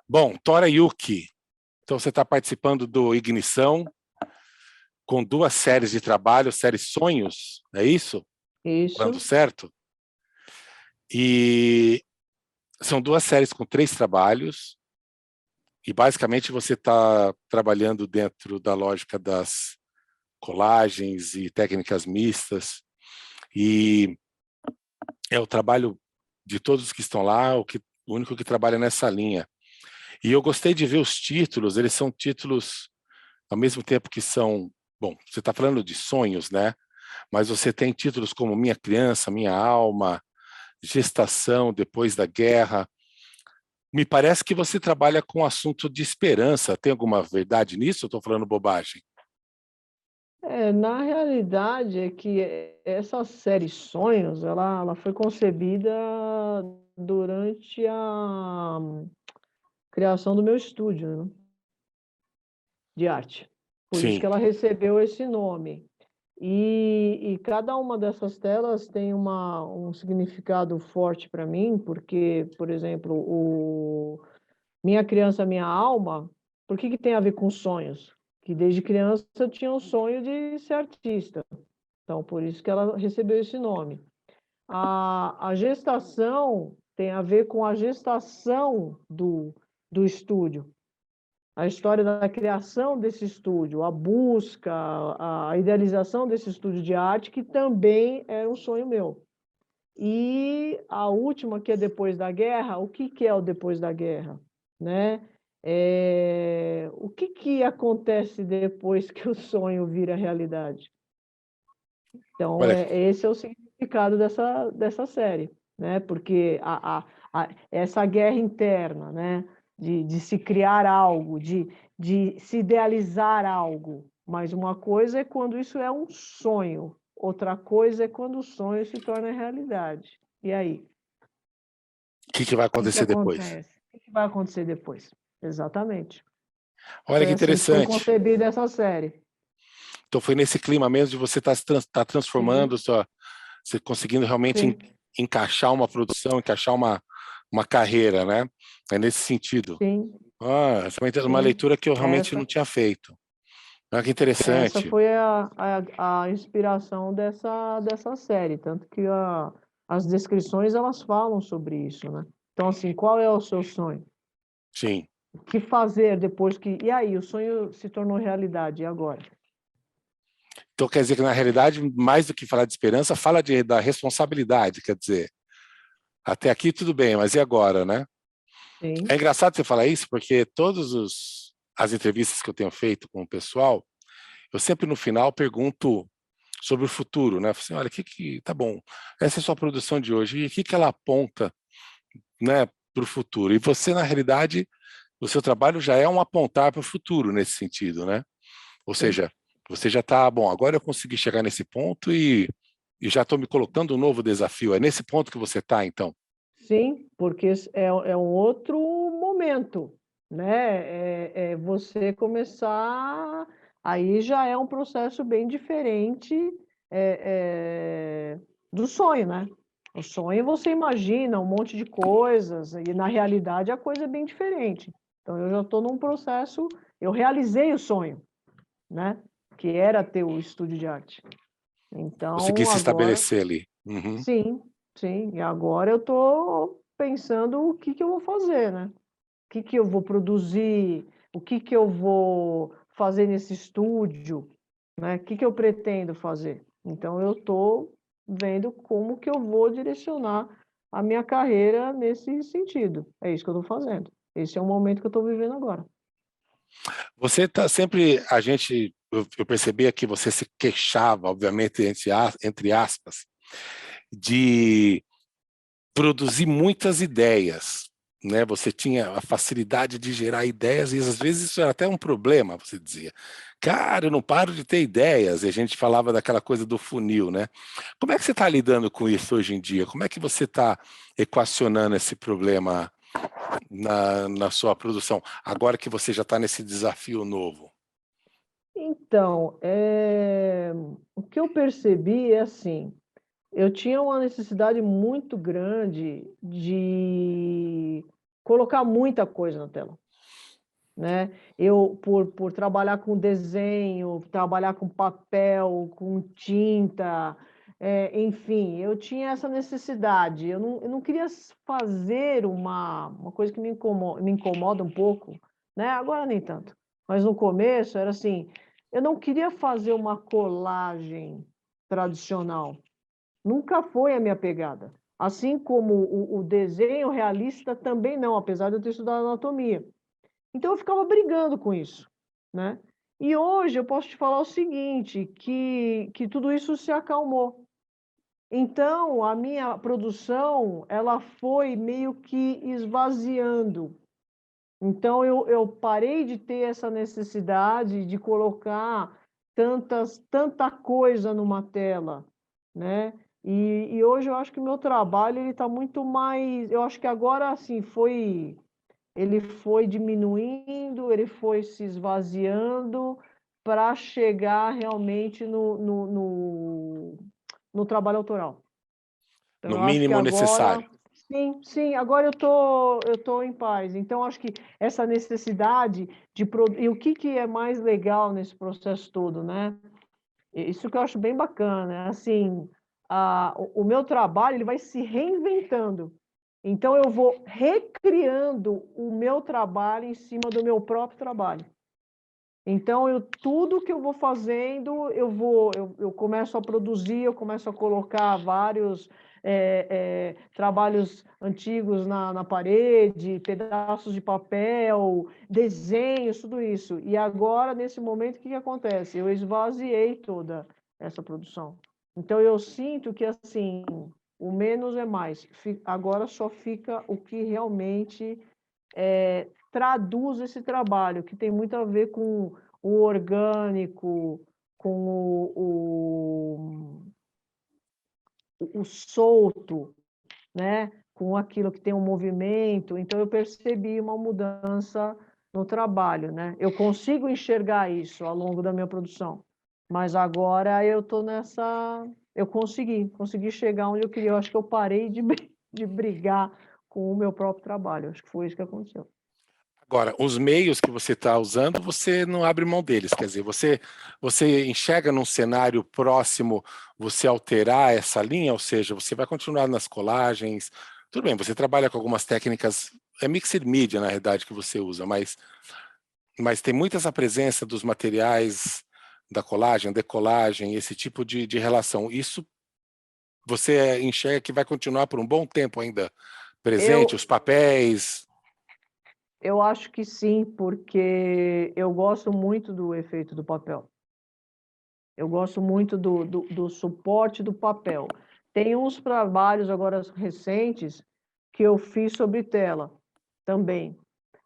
Bom, Tora Yuki, então você está participando do Ignição com duas séries de trabalho, série Sonhos, é isso? Falando Isso. certo? E são duas séries com 3 trabalhos, e basicamente você está trabalhando dentro da lógica das colagens e técnicas mistas, e é o trabalho de todos os que estão lá, o único que trabalha nessa linha. E eu gostei de ver os títulos, eles são títulos, ao mesmo tempo que são, bom, você está falando de sonhos, né? Mas você tem títulos como Minha Criança, Minha Alma, Gestação Depois da Guerra. Me parece que você trabalha com assunto de esperança. Tem alguma verdade nisso? Eu estou falando bobagem. Na realidade é que essa série Sonhos, ela foi concebida durante a criação do meu estúdio, né, de arte. Por isso que Sim, ela recebeu esse nome. E cada uma dessas telas tem um significado forte para mim, porque, por exemplo, o Minha Criança, Minha Alma, por que tem a ver com sonhos? Que desde criança eu tinha um sonho de ser artista. Então, por isso que ela recebeu esse nome. A gestação tem a ver com a gestação do estúdio, a história da criação desse estúdio, a busca, a idealização desse estúdio de arte, que também era um sonho meu. E a última, que é Depois da Guerra, o que é o Depois da Guerra? Né? O que acontece depois que o sonho vira realidade? Então, olha, esse é o significado dessa série, né? Porque essa guerra interna, né? De se criar algo, de se idealizar algo. Mas uma coisa é quando isso é um sonho, outra coisa é quando o sonho se torna realidade. E aí? o que vai O que acontecer depois? acontece? O que vai acontecer depois? Exatamente. Olha Foi que assim que foi interessante. concebida essa série. Então foi nesse clima mesmo de você estar tá transformando, Sim, você conseguindo realmente sim, encaixar uma produção, encaixar uma carreira, né? É nesse sentido. sim, Ah, essa é uma sim. leitura que eu realmente não Essa tinha feito. Ah, que Essa interessante. foi a inspiração dessa série, tanto que as descrições elas falam sobre isso, né? Então, assim, qual é o seu sonho? Sim. O que fazer depois que... E aí, o sonho se tornou realidade, e agora? Então quer dizer que, na realidade, mais do que falar de esperança, fala da responsabilidade, quer dizer, até aqui tudo bem, mas e agora, né? É Sim, engraçado você falar isso, porque as entrevistas que eu tenho feito com o pessoal, eu sempre no final pergunto sobre o futuro, né? Assim, olha, tá bom, essa é a sua produção de hoje, e o que ela aponta, né, para o futuro? E você, na realidade, o seu trabalho já é um apontar para o futuro nesse sentido, né? Ou sim. seja, você já está, bom, agora eu consegui chegar nesse ponto e já estou me colocando um novo desafio. É nesse ponto que você está, então? Sim, porque é um outro momento, né? É você começar, aí já é um processo bem diferente do sonho, né? O sonho você imagina um monte de coisas e na realidade a coisa é bem diferente. Então eu já estou num processo, eu realizei o sonho, né? Que era ter o estúdio de arte. Conseguir Então se agora estabelecer ali. Uhum. sim, sim. E agora eu estou pensando o que que eu vou fazer, né? O que que eu vou produzir, o que que eu vou fazer nesse estúdio, né? O que que eu pretendo fazer. Então eu estou vendo como que eu vou direcionar a minha carreira nesse sentido. É isso que eu estou fazendo. Esse é o momento que eu estou vivendo agora. Você está sempre, eu percebia que você se queixava, obviamente, entre aspas, de produzir muitas ideias, né? Você tinha a facilidade de gerar ideias e às vezes isso era até um problema, você dizia. Cara, eu não paro de ter ideias. E a gente falava daquela coisa do funil, né? Como é que você está lidando com isso hoje em dia? Como é que você está equacionando esse problema na sua produção, agora que você já está nesse desafio novo? Então, o que eu percebi é assim, eu tinha uma necessidade muito grande de colocar muita coisa na tela, né? Eu, por trabalhar com desenho, trabalhar com papel, com tinta, enfim, eu tinha essa necessidade. Eu não queria fazer uma coisa que me incomoda um pouco, né? Agora nem tanto. Mas no começo era assim, eu não queria fazer uma colagem tradicional. Nunca foi a minha pegada. Assim como o desenho realista também não, apesar de eu ter estudado anatomia. Então eu ficava brigando com isso, né? E hoje eu posso te falar o seguinte, que tudo isso se acalmou. Então a minha produção, ela foi meio que esvaziando. Então eu parei de ter essa necessidade de colocar tanta coisa numa tela, né? E hoje eu acho que o meu trabalho ele está muito mais, eu acho que agora assim ele foi diminuindo, ele foi se esvaziando para chegar realmente no trabalho autoral. Então, No eu acho que mínimo agora, necessário. sim, agora eu tô em paz. Então, acho que essa necessidade e o que é mais legal nesse processo todo, né? Isso que eu acho bem bacana, assim, o meu trabalho ele vai se reinventando. Então, eu vou recriando o meu trabalho em cima do meu próprio trabalho. Então, tudo que eu vou fazendo, eu começo a produzir, eu começo a colocar vários trabalhos antigos na parede, pedaços de papel, desenhos, tudo isso. E agora, nesse momento, o que acontece? Eu esvaziei toda essa produção. Então, eu sinto que, assim, o menos é mais. Agora só fica o que realmente traduz esse trabalho, que tem muito a ver com o orgânico, com o solto, né? Com aquilo que tem um movimento. Então, eu percebi uma mudança no trabalho, né? Eu consigo enxergar isso ao longo da minha produção, mas agora eu estou nessa... Eu consegui chegar onde eu queria. Eu acho que eu parei de brigar com o meu próprio trabalho. Acho que foi isso que aconteceu. Agora, os meios que você está usando, você não abre mão deles. Quer dizer, você enxerga num cenário próximo você alterar essa linha, ou seja, você vai continuar nas colagens. Tudo bem, você trabalha com algumas técnicas, é mixed media, na realidade, que você usa, mas tem muito essa presença dos materiais da colagem, decolagem, esse tipo de relação. Isso você enxerga que vai continuar por um bom tempo ainda presente, Eu, os papéis. eu acho que sim, porque eu gosto muito do efeito do papel. Eu gosto muito do suporte do papel. Tem uns trabalhos agora recentes que eu fiz sobre tela também.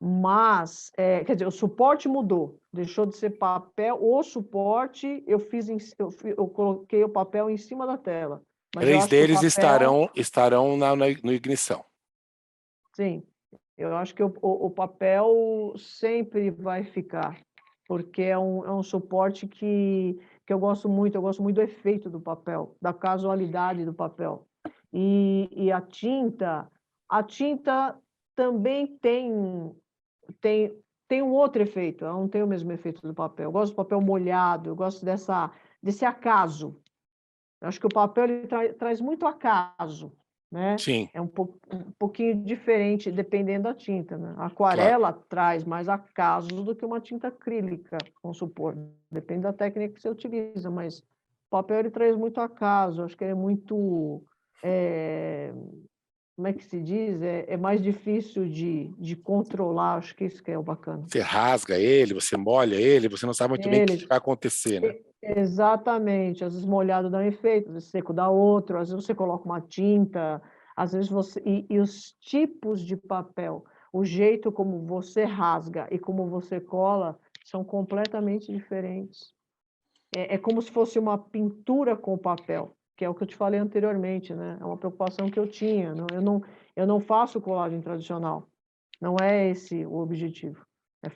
Mas, quer dizer, o suporte mudou. Deixou de ser papel. O suporte, eu coloquei o papel em cima da tela. Mas eu Três acho que o deles papel, estarão no ignição. sim, eu acho que o papel sempre vai ficar, porque é um suporte que eu gosto muito do efeito do papel, da casualidade do papel. E a tinta também tem, tem um outro efeito, ela não tem o mesmo efeito do papel. Eu gosto do papel molhado, eu gosto desse acaso. Eu acho que o papel ele traz muito acaso, né? Sim, É um pouquinho diferente dependendo da tinta, né? A claro. aquarela traz mais acaso do que uma tinta acrílica, vamos supor. Depende da técnica que você utiliza, mas o papel ele traz muito acaso. Acho que ele é muito, como é que se diz? É mais difícil de controlar. Acho que isso que é o bacana. Você rasga ele, você molha ele, você não sabe muito bem o que Ele, vai acontecer, né? Exatamente, às vezes molhado dá um efeito, às vezes seco dá outro, às vezes você coloca uma tinta, às vezes você. E os tipos de papel, o jeito como você rasga e como você cola são completamente diferentes. É como se fosse uma pintura com papel, que é o que eu te falei anteriormente, né? É uma preocupação que eu tinha. Eu não faço colagem tradicional, não é esse o objetivo. É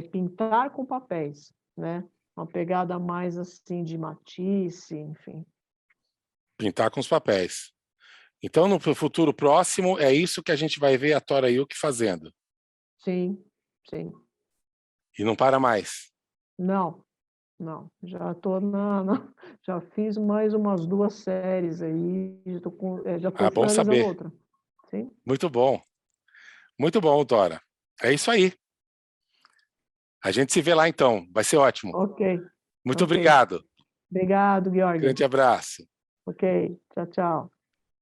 pintar com papéis, né? Uma pegada mais assim de matisse, enfim. Pintar com os papéis. Então, no futuro próximo, é isso que a gente vai ver a Tora Yuki fazendo. Sim, sim. E não para mais. Não, não. Já estou já fiz mais umas 2 séries aí, já estou Bom finalizando saber. outra. Sim. Muito bom. Muito bom, Dora. É isso aí. A gente se vê lá, então. Vai ser ótimo. Ok, Muito ok. obrigado. Obrigado, Georg. Grande abraço. Ok, tchau, tchau.